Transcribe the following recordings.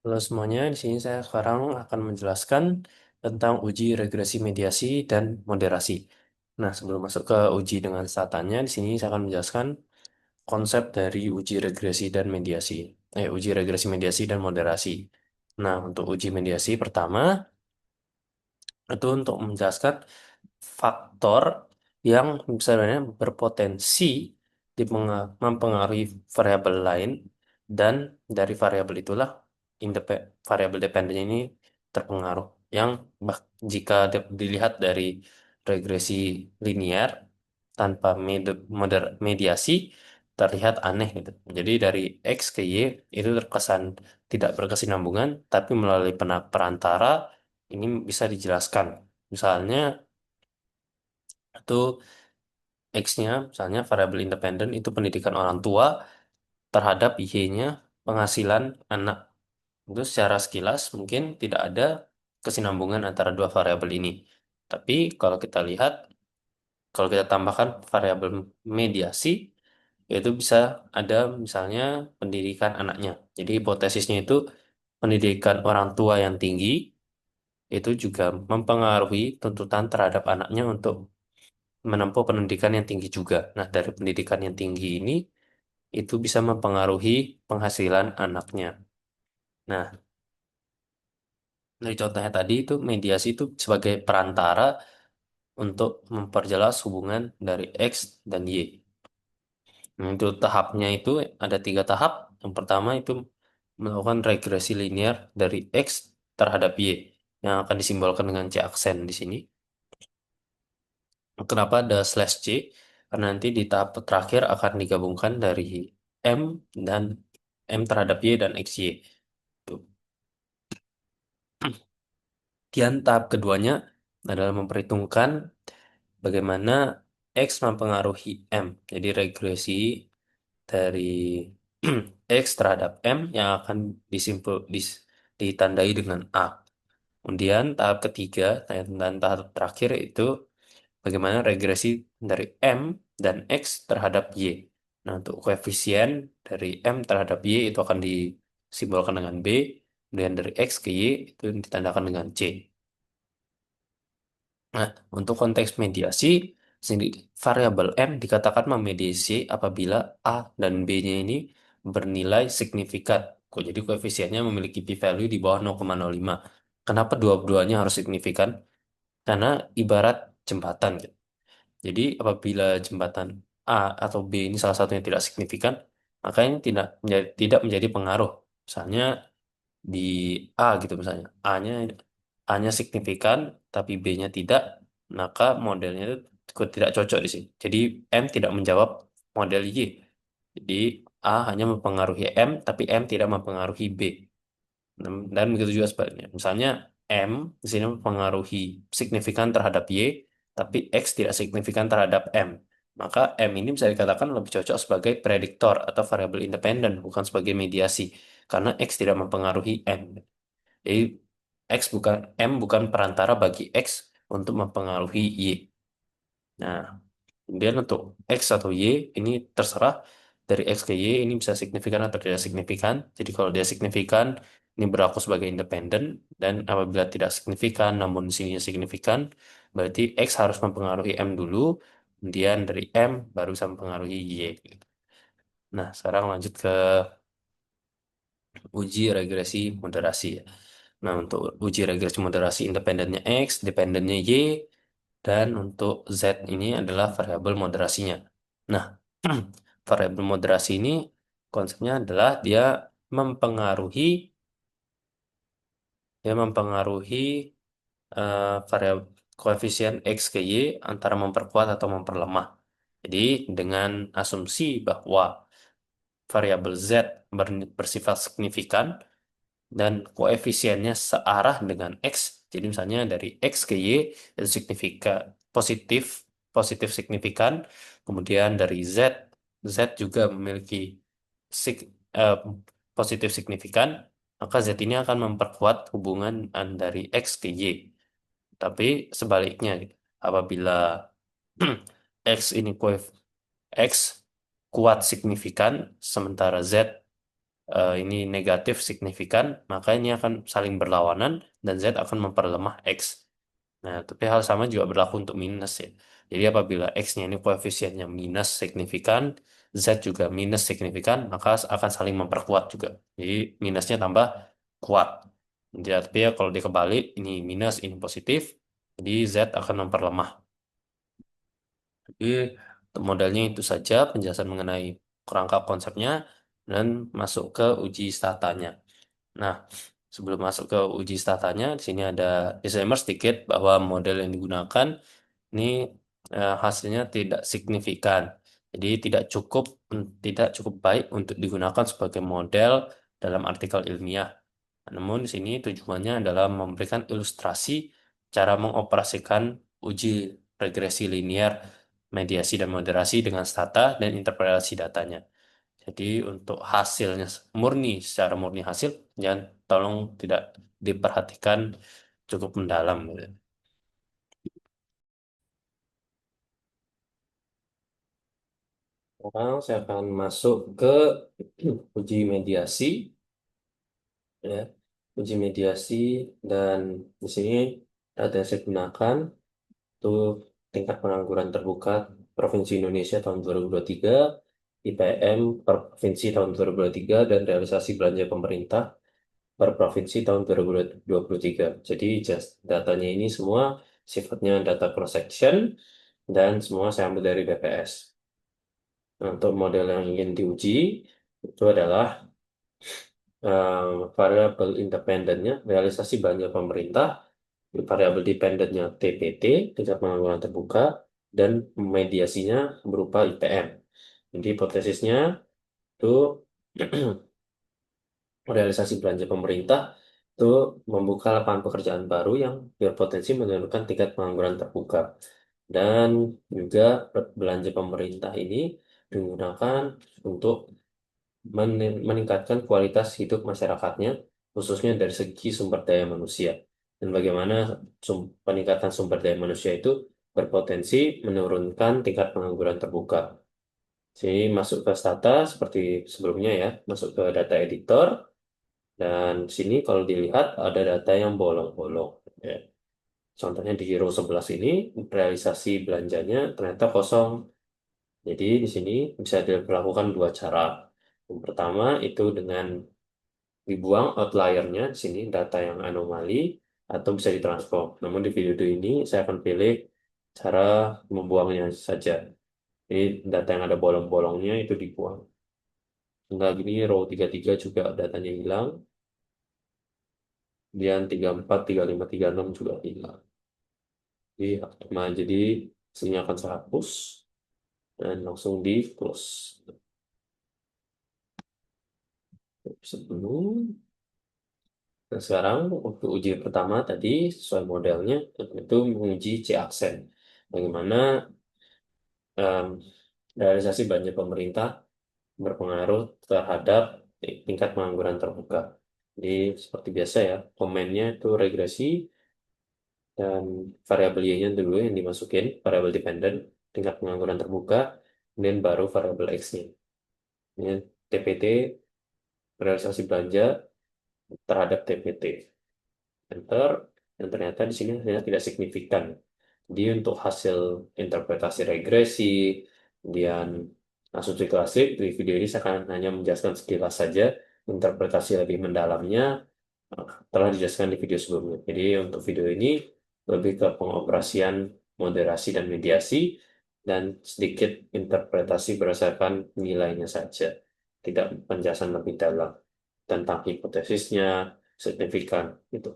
Halo semuanya, di sini saya sekarang akan menjelaskan tentang uji regresi mediasi dan moderasi. Nah, sebelum masuk ke uji dengan startanya, di sini saya akan menjelaskan konsep dari uji regresi dan mediasi. Uji regresi mediasi dan moderasi. Nah, untuk uji mediasi pertama, itu untuk menjelaskan faktor yang sebenarnya berpotensi mempengaruhi variabel lain dan dari variabel itulah variabel dependen ini terpengaruh yang jika dilihat dari regresi linear tanpa mediasi terlihat aneh gitu. Jadi dari X ke Y itu terkesan tidak berkesinambungan, tapi melalui perantara ini bisa dijelaskan. Misalnya itu X-nya, misalnya variabel independen itu pendidikan orang tua terhadap Y-nya penghasilan anak. Itu secara sekilas mungkin tidak ada kesinambungan antara dua variabel ini. Tapi kalau kita lihat, kalau kita tambahkan variabel mediasi, itu bisa ada misalnya pendidikan anaknya. Jadi hipotesisnya itu pendidikan orang tua yang tinggi itu juga mempengaruhi tuntutan terhadap anaknya untuk menempuh pendidikan yang tinggi juga. Nah, dari pendidikan yang tinggi ini itu bisa mempengaruhi penghasilan anaknya. Nah, dari contohnya tadi itu mediasi itu sebagai perantara untuk memperjelas hubungan dari X dan Y. Nah, itu tahapnya itu ada 3 tahap. Yang pertama itu melakukan regresi linear dari X terhadap Y yang akan disimbolkan dengan C aksen di sini. Kenapa ada slash C? Karena nanti di tahap terakhir akan digabungkan dari M dan M terhadap Y dan XY. Tuh. Kemudian tahap keduanya adalah memperhitungkan bagaimana X mempengaruhi M. Jadi regresi dari X terhadap M yang akan ditandai dengan A. Kemudian tahap ketiga dan tahap terakhir itu bagaimana regresi dari M dan X terhadap Y. Nah, untuk koefisien dari M terhadap Y itu akan disimbolkan dengan B, kemudian dari X ke Y itu ditandakan dengan C. Nah, untuk konteks mediasi, variabel M dikatakan memediasi apabila A dan B-nya ini bernilai signifikan. Jadi koefisiennya memiliki p-value di bawah 0,05. Kenapa dua-duanya harus signifikan? Karena ibarat jembatan, gitu. Jadi apabila jembatan A atau B ini salah satunya tidak signifikan, maka ini tidak menjadi pengaruh. Misalnya di A gitu misalnya, A-nya signifikan tapi B-nya tidak, maka modelnya itu tidak cocok di sini. Jadi M tidak menjawab model Y. Jadi A hanya mempengaruhi M tapi M tidak mempengaruhi B. Dan begitu juga sebaliknya. Misalnya M di sini mempengaruhi signifikan terhadap Y, tapi X tidak signifikan terhadap M. Maka M ini bisa dikatakan lebih cocok sebagai prediktor atau variabel independen, bukan sebagai mediasi. Karena X tidak mempengaruhi M. Jadi M bukan perantara bagi X untuk mempengaruhi Y. Nah, kemudian untuk X atau Y ini terserah dari X ke Y ini bisa signifikan atau tidak signifikan. Jadi kalau dia signifikan ini berlaku sebagai independen dan apabila tidak signifikan namun di sini signifikan berarti X harus mempengaruhi M dulu, kemudian dari M baru bisa mempengaruhi Y. Nah, sekarang lanjut ke uji regresi moderasi ya. Nah, untuk uji regresi moderasi independennya X, dependennya Y, dan untuk Z ini adalah variabel moderasinya. Nah, variabel moderasi ini konsepnya adalah mempengaruhi dia mempengaruhi variabel koefisien X ke Y antara memperkuat atau memperlemah. Jadi dengan asumsi bahwa variabel Z bersifat signifikan dan koefisiennya searah dengan X. Jadi misalnya dari X ke Y itu signifikan positif, positif signifikan. Kemudian dari Z, Z juga memiliki sig- eh, positif signifikan. Maka Z ini akan memperkuat hubungan dari X ke Y. Tapi sebaliknya, gitu. Apabila X ini X kuat signifikan, sementara Z ini negatif signifikan, maka ini akan saling berlawanan dan Z akan memperlemah X. Nah, tapi hal sama juga berlaku untuk minus ya. Jadi apabila X-nya ini koefisiennya minus signifikan, Z juga minus signifikan, maka akan saling memperkuat juga. Jadi minusnya tambah kuat. Jadi tapi ya kalau dikebalik, ini minus, ini positif, jadi Z akan memperlemah. Jadi untuk modelnya itu saja penjelasan mengenai kerangka konsepnya dan masuk ke uji statanya. Nah, sebelum masuk ke uji statanya, di sini ada disclaimer sedikit bahwa model yang digunakan ini hasilnya tidak signifikan. Jadi tidak cukup baik untuk digunakan sebagai model dalam artikel ilmiah. Namun di sini tujuannya adalah memberikan ilustrasi cara mengoperasikan uji regresi linear, mediasi dan moderasi dengan stata dan interpretasi datanya. Jadi untuk hasilnya murni, secara murni hasil, jangan tolong tidak diperhatikan cukup mendalam, gitu. Sekarang saya akan masuk ke uji mediasi, ya, uji mediasi dan di sini data yang saya gunakan itu tingkat pengangguran terbuka Provinsi Indonesia tahun 2023, IPM per provinsi tahun 2023, dan realisasi belanja pemerintah per provinsi tahun 2023. Jadi datanya ini semua sifatnya data cross section dan semua saya ambil dari BPS. Nah, untuk model yang ingin diuji itu adalah variabel independennya realisasi belanja pemerintah, variabel dependennya TPT, tingkat pengangguran terbuka, dan mediasinya berupa IPM. Jadi hipotesisnya itu realisasi belanja pemerintah itu membuka lapangan pekerjaan baru yang berpotensi menurunkan tingkat pengangguran terbuka. Dan juga belanja pemerintah ini digunakan untuk meningkatkan kualitas hidup masyarakatnya, khususnya dari segi sumber daya manusia. Dan bagaimana peningkatan sumber daya manusia itu berpotensi menurunkan tingkat pengangguran terbuka. Jadi masuk ke data seperti sebelumnya ya, masuk ke data editor, dan sini kalau dilihat ada data yang bolong-bolong. Ya. Contohnya di row 11 ini, realisasi belanjanya ternyata kosong. Jadi di sini bisa dilakukan dua cara. Yang pertama itu dengan dibuang outliernya di sini data yang anomali atau bisa ditransform. Namun di video ini saya akan pilih cara membuangnya saja. Ini data yang ada bolong-bolongnya itu dibuang. Tinggal gini row 33 juga datanya hilang. Kemudian 34, 35, 36 juga hilang. Jadi hasilnya akan saya hapus dan langsung di close. Sebelum Nah, sekarang untuk uji pertama tadi sesuai modelnya itu menguji C-aksen. Bagaimana em, realisasi belanja pemerintah berpengaruh terhadap tingkat pengangguran terbuka. Jadi seperti biasa ya, komennya itu regresi dan variabel Y-nya dulu yang dimasukin, variabel dependent, tingkat pengangguran terbuka, kemudian baru variabel X-nya. Ini TPT, realisasi belanja terhadap TPT. Enter, dan ternyata di sini hasilnya tidak signifikan. Jadi untuk hasil interpretasi regresi, kemudian asumsi klasik, di video ini saya akan hanya menjelaskan sekilas saja, interpretasi lebih mendalamnya telah dijelaskan di video sebelumnya. Jadi untuk video ini lebih ke pengoperasian moderasi dan mediasi, dan sedikit interpretasi berdasarkan nilainya saja. Tidak penjelasan lebih dalam tentang hipotesisnya, signifikan, itu.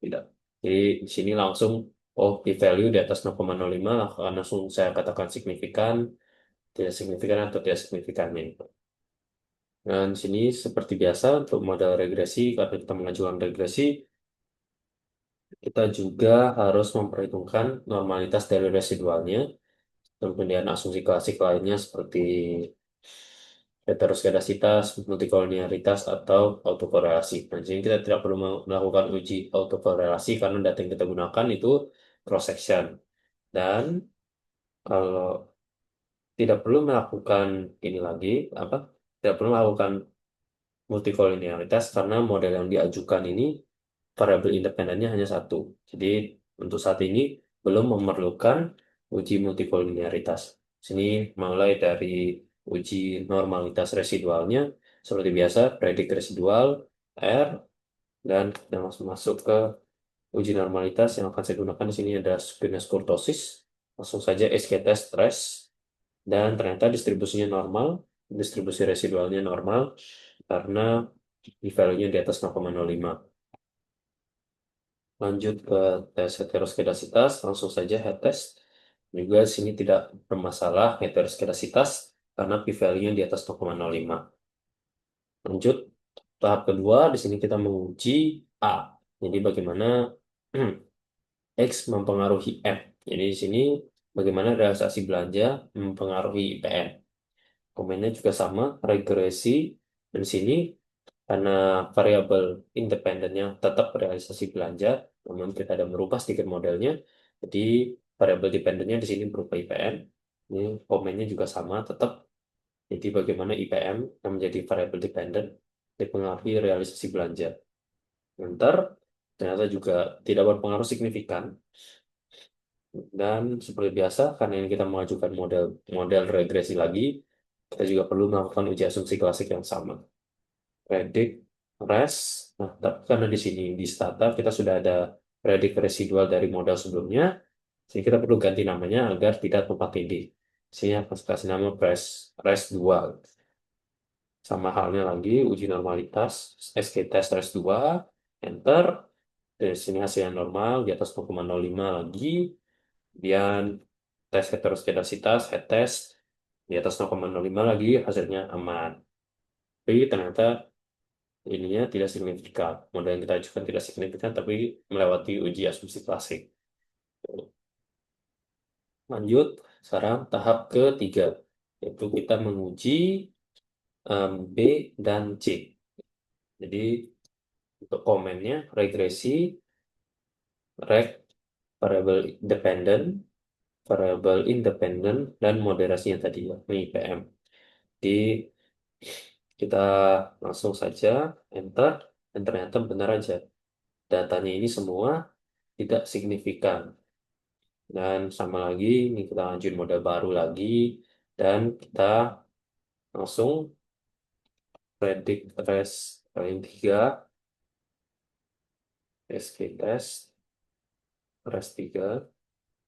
Tidak. Jadi di sini langsung, oh, p-value di atas 0,05 lah, akan langsung saya katakan signifikan, tidak signifikan atau tidak signifikannya itu. Dan di sini seperti biasa untuk model regresi, kalau kita mengajukan regresi, kita juga harus memperhitungkan normalitas dari residualnya, kemudian asumsi klasik lainnya seperti heteroskedasitas, multikolonialitas, atau autokorelasi. Nah, di sini kita tidak perlu melakukan uji autokorelasi karena data yang kita gunakan itu cross section. Dan kalau tidak perlu melakukan ini lagi, apa? Tidak perlu melakukan multikolinearitas karena model yang diajukan ini variabel independennya hanya satu. Jadi untuk saat ini belum memerlukan uji multikolinearitas. Sini mulai dari uji normalitas residualnya seperti biasa, predik residual, R, dan kita langsung masuk ke uji normalitas yang akan saya gunakan di sini ada squamous kurtosis. Langsung saja SK-test trace dan ternyata distribusinya normal, distribusi residualnya normal karena p-value-nya di atas 0,05. Lanjut ke tes heteroskedasitas, langsung saja head test. Juga di sini tidak bermasalah heteroskedasitas karena p-value-nya di atas 0,05. Lanjut tahap kedua, di sini kita menguji A. Jadi bagaimana X mempengaruhi M. Jadi di sini bagaimana realisasi belanja mempengaruhi IPM. Komennya juga sama, regresi. Dan di sini karena variabel independennya tetap realisasi belanja, namun kita ada merubah sedikit modelnya. Jadi variabel dependennya di sini berupa IPM. Ini komennya juga sama, tetap. Jadi bagaimana IPM yang menjadi variabel dependen dipengaruhi realisasi belanja. Ntar ternyata juga tidak berpengaruh signifikan. Dan seperti biasa, karena ini kita mengajukan model model regresi lagi, kita juga perlu melakukan uji asumsi klasik yang sama. Predik res. Nah, tapi karena di sini di startup kita sudah ada predik residual dari model sebelumnya, jadi kita perlu ganti namanya agar tidak tumpang tindih. Sini akan saya kasih nama res 2. Sama halnya lagi uji normalitas SK test res 2, enter. Dari sini hasilnya normal di atas 0,05 lagi. Kemudian tes heteroskedasitas, head test di atas 0,05 lagi hasilnya aman. Tapi ternyata ininya tidak signifikan. Model yang kita ajukan tidak signifikan, tapi melewati uji asumsi klasik. Lanjut, sekarang tahap ketiga, yaitu kita menguji B dan C. Jadi untuk komennya, regresi, reg, variabel independen, dan moderasinya tadi, ya, ini PM. Jadi kita langsung saja enter, dan ternyata benar aja. Datanya ini semua tidak signifikan. Dan sama lagi, ini kita lanjut model baru lagi, dan kita langsung predict res paling 3, SK test, res 3,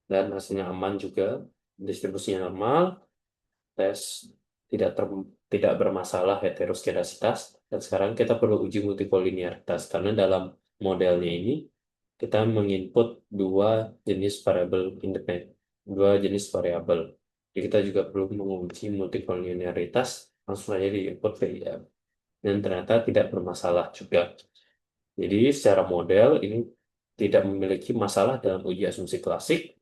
dan hasilnya aman juga, distribusinya normal, tes tidak tidak bermasalah heteroskedasitas, dan sekarang kita perlu uji multikolinearitas, karena dalam modelnya ini kita menginput dua jenis variabel. Jadi kita juga perlu menguji multikolinearitas, langsung saja di input VIM. Dan ternyata tidak bermasalah juga. Jadi secara model ini tidak memiliki masalah dalam uji asumsi klasik,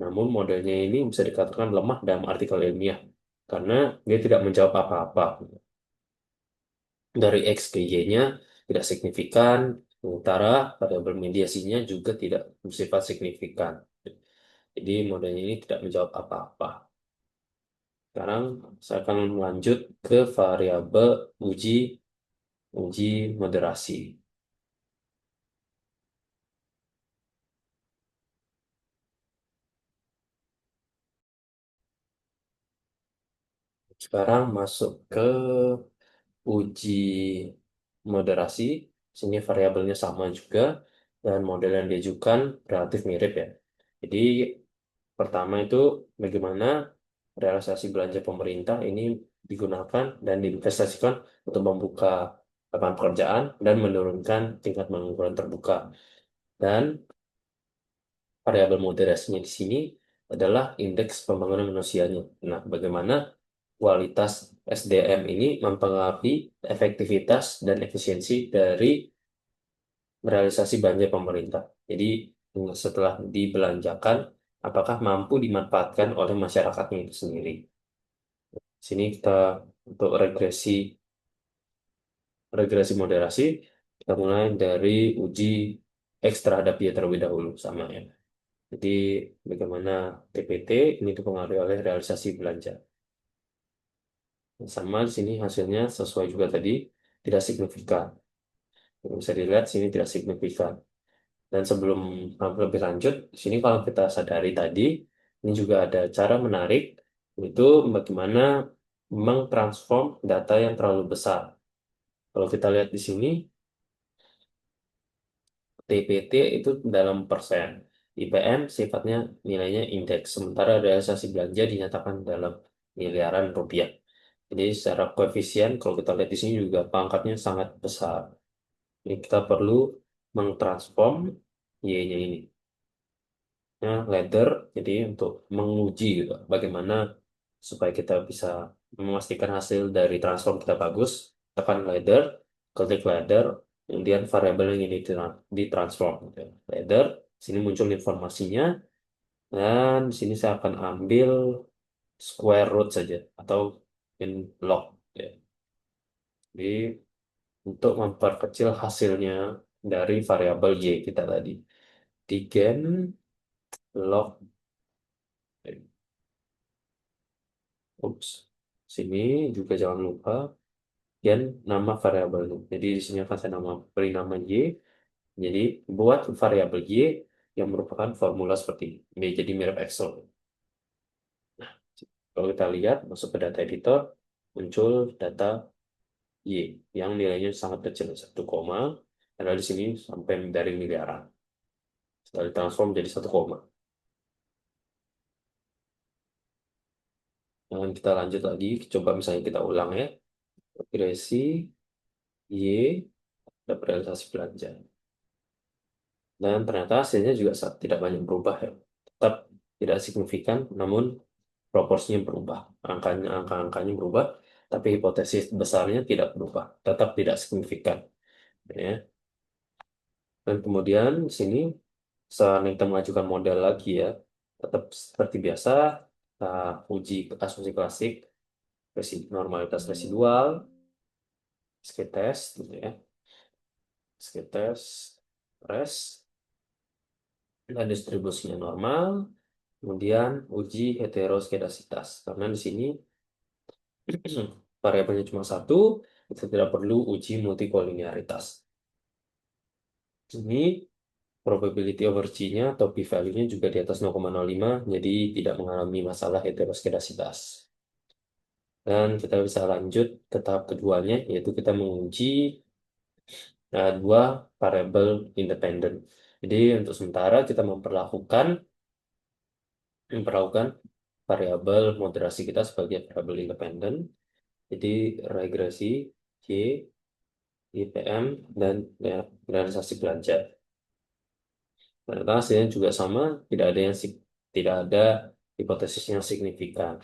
namun modelnya ini bisa dikatakan lemah dalam artikel ilmiah, karena dia tidak menjawab apa-apa. Dari X ke Y-nya tidak signifikan, sementara variabel mediasinya juga tidak bersifat signifikan. Jadi modelnya ini tidak menjawab apa-apa. Sekarang saya akan lanjut ke variabel uji uji moderasi. Sekarang masuk ke uji moderasi. Sini variabelnya sama juga dan model yang diajukan relatif mirip ya. Jadi pertama itu bagaimana realisasi belanja pemerintah ini digunakan dan diinvestasikan untuk membuka lapangan pekerjaan dan menurunkan tingkat pengangguran terbuka. Dan variabel moderasinya di sini adalah indeks pembangunan manusianya. Nah, bagaimana kualitas SDM ini mempengaruhi efektivitas dan efisiensi dari realisasi belanja pemerintah. Jadi, setelah dibelanjakan, apakah mampu dimanfaatkan oleh masyarakatnya itu sendiri. Sini kita untuk regresi moderasi, kita mulai dari uji X terhadap Y terlebih dahulu sama ya. Jadi bagaimana TPT ini dipengaruhi oleh realisasi belanja. Sama di sini hasilnya sesuai juga tadi. tidak signifikan. Bisa dilihat sini tidak signifikan. Dan sebelum lebih lanjut, di sini kalau kita sadari tadi, ini juga ada cara menarik, itu bagaimana mengtransform data yang terlalu besar. Kalau kita lihat di sini, TPT itu dalam persen. IPM sifatnya nilainya indeks, sementara realisasi belanja dinyatakan dalam miliaran rupiah. Jadi secara koefisien, kalau kita lihat di sini juga pangkatnya sangat besar. Jadi kita perlu mengtransform Y-nya ini. Ya, ladder, jadi untuk menguji gitu, bagaimana supaya kita bisa memastikan hasil dari transform kita bagus, tekan ladder, klik ladder, kemudian variabel yang ini ditransform. Gitu. Ladder, sini muncul informasinya, dan di sini saya akan ambil square root saja, atau in log. Ya. Jadi untuk memperkecil hasilnya dari variabel Y kita tadi. Digen log, ups, sini juga jangan lupa dan nama variabelnya. Jadi di sini akan saya beri nama Y. Jadi buat variabel Y yang merupakan formula seperti ini. Jadi mirip Excel. Kalau kita lihat masuk ke data editor, muncul data Y yang nilainya sangat kecil, 1, padahal di sini sampai dari miliaran. Setelah ditransform jadi 1, dan kita lanjut lagi, coba misalnya kita ulang ya. Regresi Y, dapat realisasi belanja. Dan ternyata hasilnya juga tidak banyak berubah ya. Tetap tidak signifikan, namun proporsinya berubah. Angka-angkanya berubah, tapi hipotesis besarnya tidak berubah. Tetap tidak signifikan. Ya. Dan kemudian di sini saat kita mengajukan model lagi ya, tetap seperti biasa, uji asumsi klasik, normalitas residual, t-test, gitu ya. T-test, res, dan distribusinya normal, kemudian uji heteroskedasitas. Karena di sini variabelnya cuma satu, kita tidak perlu uji multikolinearitas. Ini probability over G-nya atau p-value-nya juga di atas 0,05, jadi tidak mengalami masalah heteroskedasitas. Dan kita bisa lanjut ke tahap keduanya, yaitu kita menguji dua variabel independen. Jadi untuk sementara kita memperlakukan variabel moderasi kita sebagai variabel independen. Jadi regresi Y, IPM, dan ya, realisasi belanja. Ternyata hasilnya juga sama, tidak ada hipotesis yang signifikan.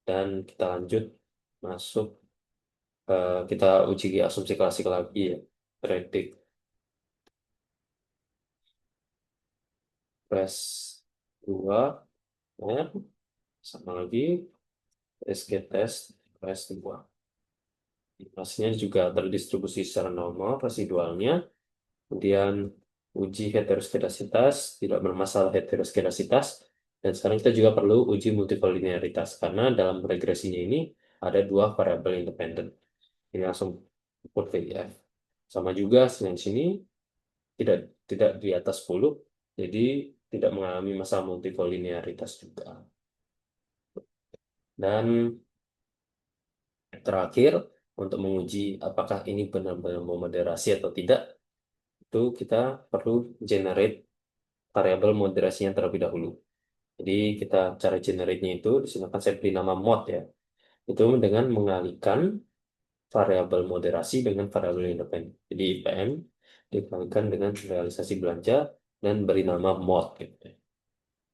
Dan kita lanjut masuk ke kita uji asumsi klasik lagi ya. Predik res 2 ya, sama lagi SG test res 2. Hasilnya juga terdistribusi secara normal residualnya. Kemudian uji heteroskedasitas, tidak bermasalah heteroskedasitas. Dan sekarang kita juga perlu uji multikolinearitas, karena dalam regresinya ini ada dua variabel independen. Ini langsung put VIF. Sama juga yang sini tidak tidak di atas 10, jadi tidak mengalami masalah multikolinearitas juga. Dan terakhir, untuk menguji apakah ini benar-benar memoderasi atau tidak, itu kita perlu generate variabel moderasinya terlebih dahulu. Jadi kita cara generate-nya itu, di sini akan saya beri nama mod ya. Itu dengan mengalihkan variabel moderasi dengan variabel independen. Jadi IPM dikalikan dengan realisasi belanja dan beri nama mod. Gitu.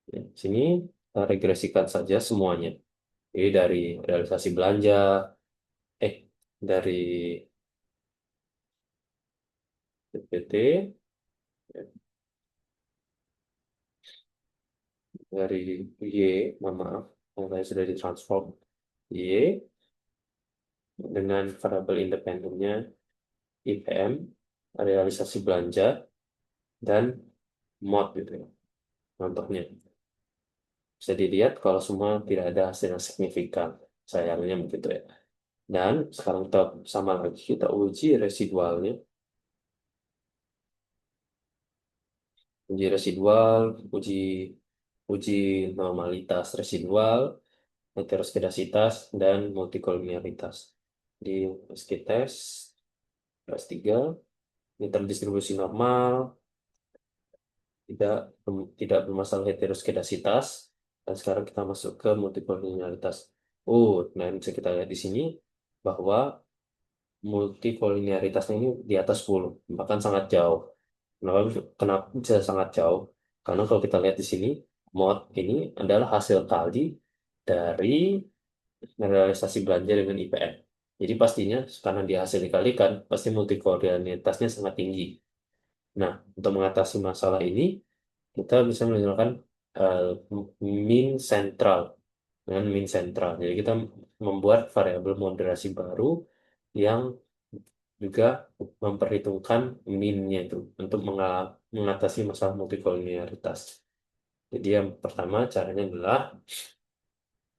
Ya, sini kita regresikan saja semuanya. Jadi dari realisasi belanja, eh dari PPT, dari Y, mohon maaf, yang tadi sudah ditransform Y dengan variabel independennya IPM, realisasi belanja, dan mod gitu ya. Contohnya. Bisa dilihat kalau semua tidak ada hasil yang signifikan. Sayangnya begitu ya. Dan sekarang kita sama lagi, kita uji residualnya. Uji residual, uji uji normalitas residual, heteroskedasitas, dan multikolinialitas. Di SKTest, kelas 3, ini terdistribusi normal, tidak tidak bermasalah heteroskedasitas, dan sekarang kita masuk ke multikolinialitas. Oh, nah ini bisa kita lihat di sini bahwa multikolinialitasnya ini di atas 10, bahkan sangat jauh. Kenapa, kenapa bisa sangat jauh? Karena kalau kita lihat di sini, mod ini adalah hasil kali dari realisasi belanja dengan IPM. Jadi pastinya karena dia hasil dikalikan, pasti multikolinialitasnya sangat tinggi. Nah, untuk mengatasi masalah ini, kita bisa menggunakan eh, mean central dengan mean central. Jadi kita membuat variabel moderasi baru yang juga memperhitungkan mean-nya itu untuk mengatasi masalah multikolinialitas. Jadi yang pertama caranya adalah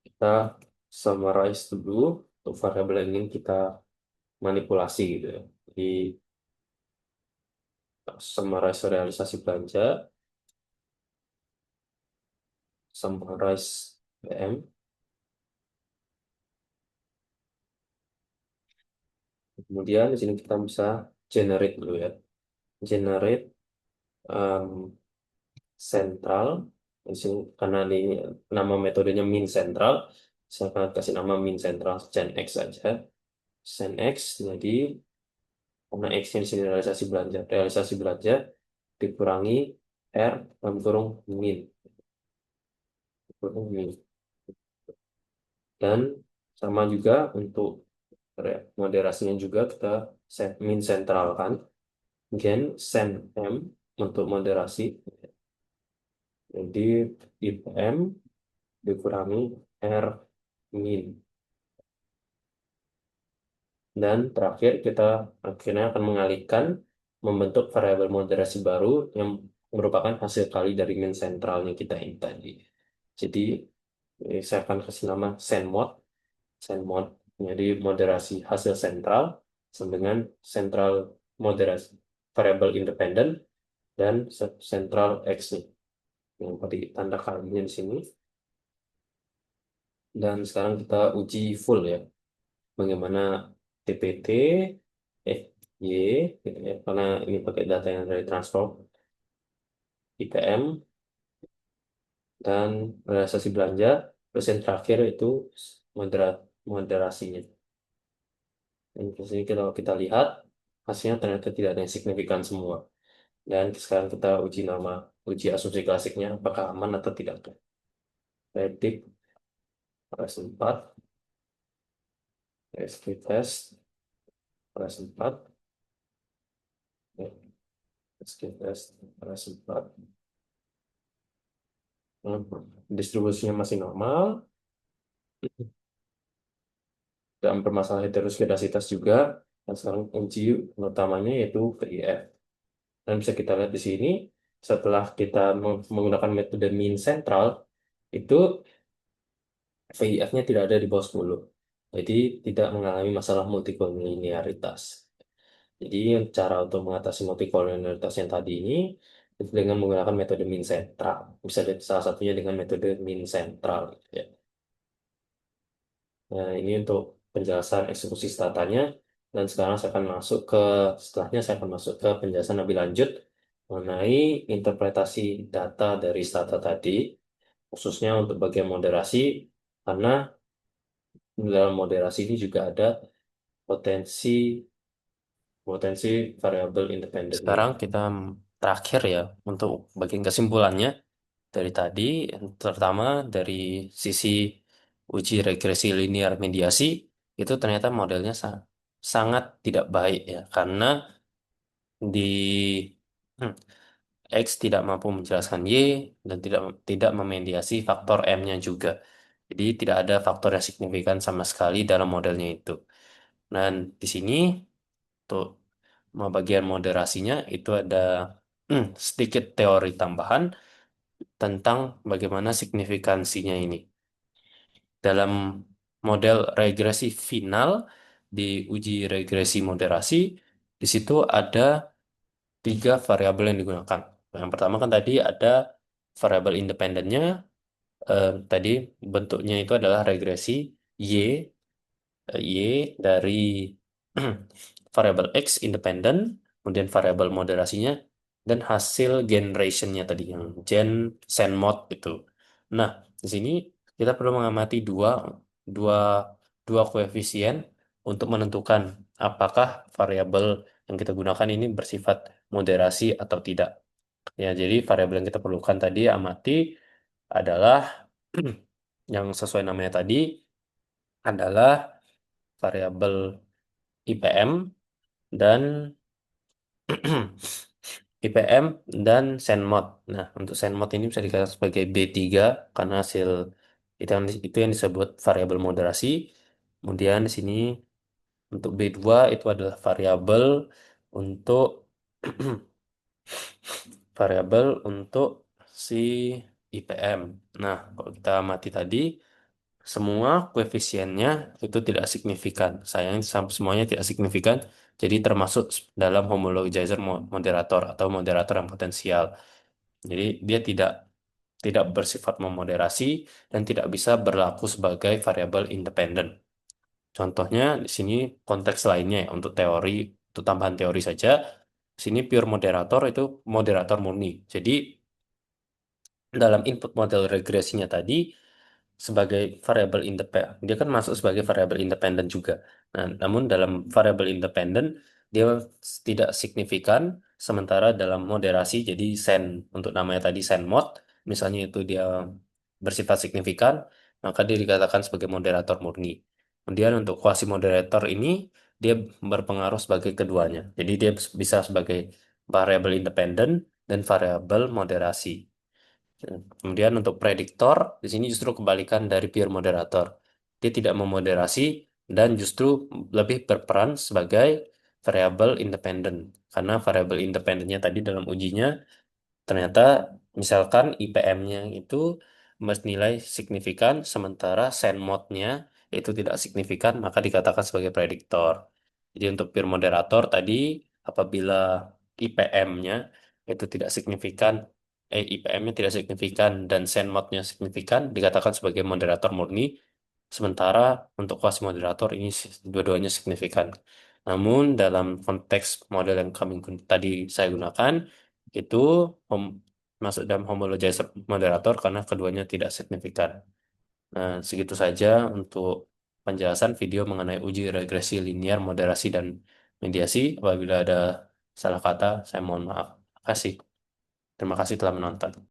kita summarize dulu untuk variabel yang ingin kita manipulasi gitu ya. Jadi summarize realisasi belanja, summarize PM, kemudian di sini kita bisa generate dulu ya. Generate um, central. Di sini karena ini nama metodenya min central, saya akan kasih nama min central gen x saja. Gen x, jadi karena x-nya di sini realisasi belanja dikurangi r dalam kurung min, kurung min. Dan sama juga untuk moderasinya juga kita set min sentralkan gen sen m untuk moderasi. Jadi IPM dikurangi R min. Dan terakhir kita akhirnya akan mengalihkan membentuk variabel moderasi baru yang merupakan hasil kali dari min sentralnya kita ini tadi. Jadi saya akan kasih nama senmod. Senmod jadi moderasi hasil sentral sama dengan sentral moderasi variabel independen dan sentral X nih. Yang tadi tanda kalinya di sini. Dan sekarang kita uji full ya. Bagaimana TPT, FY, gitu ya, karena ini pakai data yang dari transform, IPM, dan realisasi belanja, terus yang terakhir itu moderasinya. Dan di sini kalau kita lihat, hasilnya ternyata tidak ada yang signifikan semua. Dan sekarang kita uji asumsi klasiknya, apakah aman atau tidak. Predik, rs 4, SQ test, rs 4, SQ test, rs 4. Distribusinya masih normal, dan permasalahan heteroskedasitas juga. Dan sekarang kunci utamanya yaitu VIF. Dan bisa kita lihat di sini, setelah kita menggunakan metode mean central, itu VIF-nya tidak ada di bawah 10. Jadi tidak mengalami masalah multikoliniaritas. Jadi cara untuk mengatasi multikoliniaritas yang tadi ini itu dengan menggunakan metode mean central. Bisa salah satunya dengan metode mean central. Ya. Nah, ini untuk penjelasan eksekusi statanya. Dan sekarang setelahnya saya akan masuk ke penjelasan lebih lanjut mengenai interpretasi data dari stata tadi, khususnya untuk bagian moderasi, karena dalam moderasi ini juga ada potensi potensi variabel independennya. Sekarang kita terakhir ya untuk bagian kesimpulannya dari tadi, terutama dari sisi uji regresi linear mediasi, itu ternyata modelnya sangat tidak baik ya, karena di hmm, X tidak mampu menjelaskan Y dan tidak tidak memediasi faktor M-nya juga. Jadi tidak ada faktor yang signifikan sama sekali dalam modelnya itu. Dan di sini untuk bagian moderasinya itu ada sedikit teori tambahan tentang bagaimana signifikansinya ini. Dalam model regresi final di uji regresi moderasi, di situ ada tiga variabel yang digunakan. Yang pertama kan tadi ada variabel independennya, tadi bentuknya itu adalah regresi Y, Y dari variabel X independen, kemudian variabel moderasinya, dan hasil generationnya tadi yang gen sen mod itu. Nah, di sini kita perlu mengamati dua, dua koefisien untuk menentukan apakah variabel yang kita gunakan ini bersifat moderasi atau tidak. Ya, jadi variabel yang kita perlukan tadi amati adalah yang sesuai namanya tadi adalah variabel IPM dan IPM dan senmod. Nah, untuk senmod ini bisa dikatakan sebagai B3 karena hasil itu yang disebut variabel moderasi. Kemudian di sini untuk B2 itu adalah variabel untuk variabel untuk si IPM. Nah, kalau kita amati tadi semua koefisiennya itu tidak signifikan. Sayangnya semuanya tidak signifikan. Jadi termasuk dalam homologizer moderator atau moderator yang potensial. Jadi dia tidak bersifat memoderasi dan tidak bisa berlaku sebagai variabel independen. Contohnya di sini konteks lainnya ya, untuk teori, untuk tambahan teori saja. Di sini pure moderator itu moderator murni. Jadi dalam input model regresinya tadi sebagai variabel independen, dia kan masuk sebagai variabel independen juga. Nah, namun dalam variabel independen dia tidak signifikan, sementara dalam moderasi jadi sen untuk namanya tadi sen mod, misalnya itu dia bersifat signifikan, maka dia dikatakan sebagai moderator murni. Kemudian untuk quasi moderator ini dia berpengaruh sebagai keduanya. Jadi dia bisa sebagai variabel independen dan variabel moderasi. Kemudian untuk prediktor, di sini justru kebalikan dari peer moderator. Dia tidak memoderasi dan justru lebih berperan sebagai variabel independen. Karena variabel independennya tadi dalam ujinya ternyata misalkan IPM-nya itu bernilai signifikan, sementara SEN mod-nya itu tidak signifikan, maka dikatakan sebagai prediktor. Jadi untuk peer moderator tadi, apabila IPM-nya itu tidak signifikan, IPM-nya tidak signifikan dan SEN mod-nya signifikan, dikatakan sebagai moderator murni. Sementara untuk kelas moderator ini dua-duanya signifikan. Namun dalam konteks model yang tadi saya gunakan, itu hom- masuk dalam homologizer moderator karena keduanya tidak signifikan. Nah, segitu saja untuk penjelasan video mengenai uji regresi linear, moderasi, dan mediasi. Apabila ada salah kata, saya mohon maaf. Terima kasih. Terima kasih telah menonton.